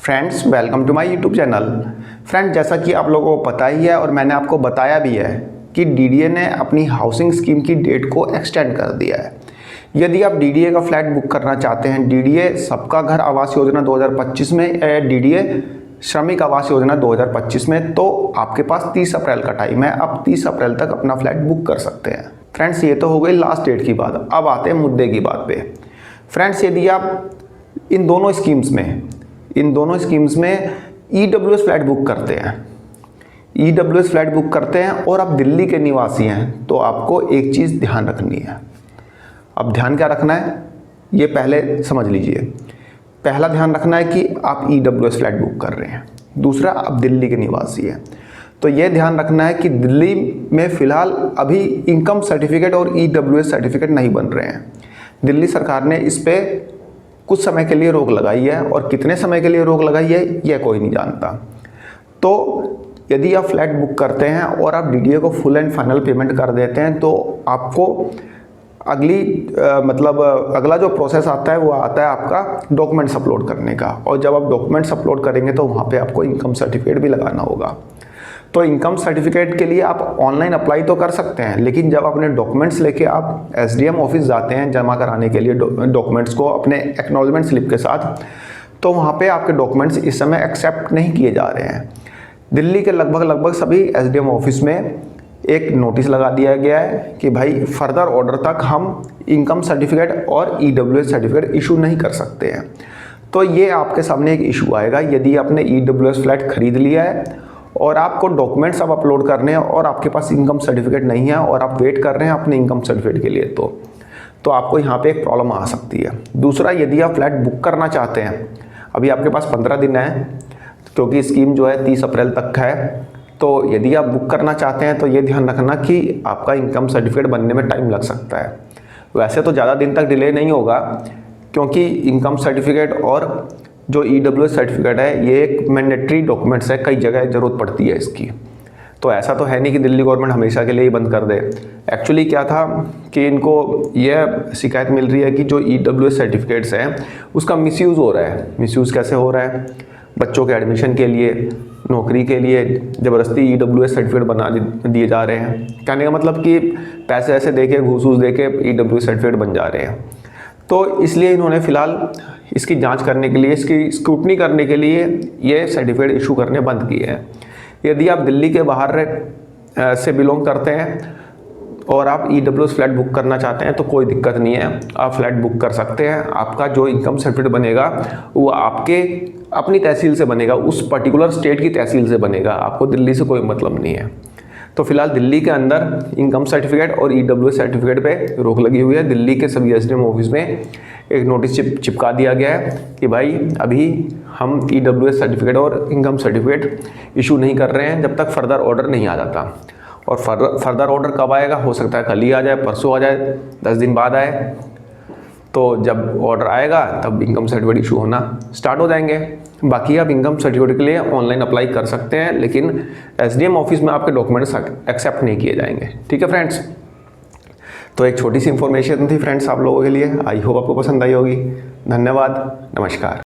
Friends, welcome to my YouTube channel. Friends, जैसा कि आप लोगों को पता ही है और मैंने आपको बताया भी है कि डीडीए ने अपनी हाउसिंग स्कीम की डेट को एक्सटेंड कर दिया है। यदि आप डीडीए का फ्लैट बुक करना चाहते हैं, डीडीए सबका घर आवास योजना 2025 में या डीडीए श्रमिक आवास योजना 2025 में, तो आपके पास 30 अप्रैल का टाइम है। आप 30 अप्रैल तक अपना फ्लैट बुक कर सकते हैं। फ्रेंड्स, ये तो हो गई लास्ट डेट की बात। अब आते हैं मुद्दे की बात पे। फ्रेंड्स, यदि आप इन दोनों स्कीम्स में ईडब्ल्यूएस फ्लैट बुक करते हैं और आप दिल्ली के निवासी हैं, तो आपको एक चीज़ ध्यान रखनी है। अब ध्यान क्या रखना है, ये पहले समझ लीजिए। पहला ध्यान रखना है कि आप ईडब्ल्यूएस फ्लैट बुक कर रहे हैं। दूसरा, आप दिल्ली के निवासी हैं, तो ये ध्यान रखना है कि दिल्ली में फ़िलहाल अभी इनकम सर्टिफिकेट और ईडब्ल्यूएस सर्टिफिकेट नहीं बन रहे हैं। दिल्ली सरकार ने इस पे कुछ समय के लिए रोक लगाई है, और कितने समय के लिए रोक लगाई है यह कोई नहीं जानता। तो यदि आप फ्लैट बुक करते हैं और आप डीडीए को फुल एंड फाइनल पेमेंट कर देते हैं, तो आपको अगला जो प्रोसेस आता है वो आता है आपका डॉक्यूमेंट्स अपलोड करने का। और जब आप डॉक्यूमेंट्स अपलोड करेंगे तो वहाँ पे आपको इनकम सर्टिफिकेट भी लगाना होगा। तो इनकम सर्टिफिकेट के लिए आप ऑनलाइन अप्लाई तो कर सकते हैं, लेकिन जब अपने डॉक्यूमेंट्स लेके आप एसडीएम ऑफिस जाते हैं जमा कराने के लिए डॉक्यूमेंट्स को अपने एक्नॉलेजमेंट स्लिप के साथ, तो वहाँ पे आपके डॉक्यूमेंट्स इस समय एक्सेप्ट नहीं किए जा रहे हैं। दिल्ली के लगभग सभी एसडीएम ऑफिस में एक नोटिस लगा दिया गया है कि भाई फर्दर ऑर्डर तक हम इनकम सर्टिफिकेट और ईडब्ल्यूएस सर्टिफिकेट इशू नहीं कर सकते हैं। तो ये आपके सामने एक इशू आएगा यदि आपने ईडब्ल्यूएस फ्लैट खरीद लिया है और आपको डॉक्यूमेंट्स अब अपलोड करने हैं और आपके पास इनकम सर्टिफिकेट नहीं है और आप वेट कर रहे हैं अपने इनकम सर्टिफिकेट के लिए, तो आपको यहाँ पे एक प्रॉब्लम आ सकती है। दूसरा, यदि आप फ्लैट बुक करना चाहते हैं, अभी आपके पास 15 दिन है क्योंकि स्कीम जो है 30 अप्रैल तक है। तो यदि आप बुक करना चाहते हैं तो ये ध्यान रखना कि आपका इनकम सर्टिफिकेट बनने में टाइम लग सकता है। वैसे तो ज़्यादा दिन तक डिले नहीं होगा, क्योंकि इनकम सर्टिफिकेट और जो ईडब्ल्यूएस सर्टिफिकेट है ये एक मैंडेटरी डॉक्यूमेंट्स है, कई जगह ज़रूरत पड़ती है इसकी। तो ऐसा तो है नहीं कि दिल्ली गवर्नमेंट हमेशा के लिए ही बंद कर दे। एक्चुअली क्या था कि इनको यह शिकायत मिल रही है कि जो ईडब्ल्यूएस सर्टिफिकेट्स हैं उसका मिसयूज़ हो रहा है। मिसयूज़ कैसे हो रहा है? बच्चों के एडमिशन के लिए, नौकरी के लिए ज़बरदस्ती ईडब्ल्यूएस सर्टिफिकेट बना दिए जा रहे हैं। कहने का मतलब कि पैसे ऐसे दे के, घूस वूस दे के ईडब्ल्यूएस सर्टिफिकेट बन जा रहे हैं। तो इसलिए इन्होंने फ़िलहाल इसकी जांच करने के लिए, इसकी स्क्रूटनी करने के लिए ये सर्टिफिकेट इशू करने बंद किए हैं। यदि आप दिल्ली के बाहर से बिलोंग करते हैं और आप ईडब्ल्यूएस फ्लैट बुक करना चाहते हैं तो कोई दिक्कत नहीं है, आप फ्लैट बुक कर सकते हैं। आपका जो इनकम सर्टिफिकेट बनेगा वो आपके अपनी तहसील से बनेगा, उस पर्टिकुलर स्टेट की तहसील से बनेगा, आपको दिल्ली से कोई मतलब नहीं है। तो फिलहाल दिल्ली के अंदर इनकम सर्टिफिकेट और ईडब्ल्यूएस सर्टिफिकेट पे रोक लगी हुई है। दिल्ली के सभी एसडीएम ऑफिस में एक नोटिस चिपका दिया गया है कि भाई अभी हम ईडब्ल्यूएस सर्टिफिकेट और इनकम सर्टिफिकेट इशू नहीं कर रहे हैं जब तक फर्दर ऑर्डर नहीं आ जाता। और फर्दर ऑर्डर कब आएगा? हो सकता है कल ही आ जाए, परसों आ जाए, 10 दिन बाद आए। तो जब ऑर्डर आएगा तब इनकम सर्टिफिकेट इशू होना स्टार्ट हो जाएंगे। बाकी आप इनकम सर्टिफिकेट के लिए ऑनलाइन अप्लाई कर सकते हैं, लेकिन एसडीएम ऑफिस में आपके डॉक्यूमेंट्स एक्सेप्ट नहीं किए जाएंगे। ठीक है फ्रेंड्स, तो एक छोटी सी इन्फॉर्मेशन थी फ्रेंड्स आप लोगों के लिए। आई होप आपको पसंद आई होगी। धन्यवाद, नमस्कार।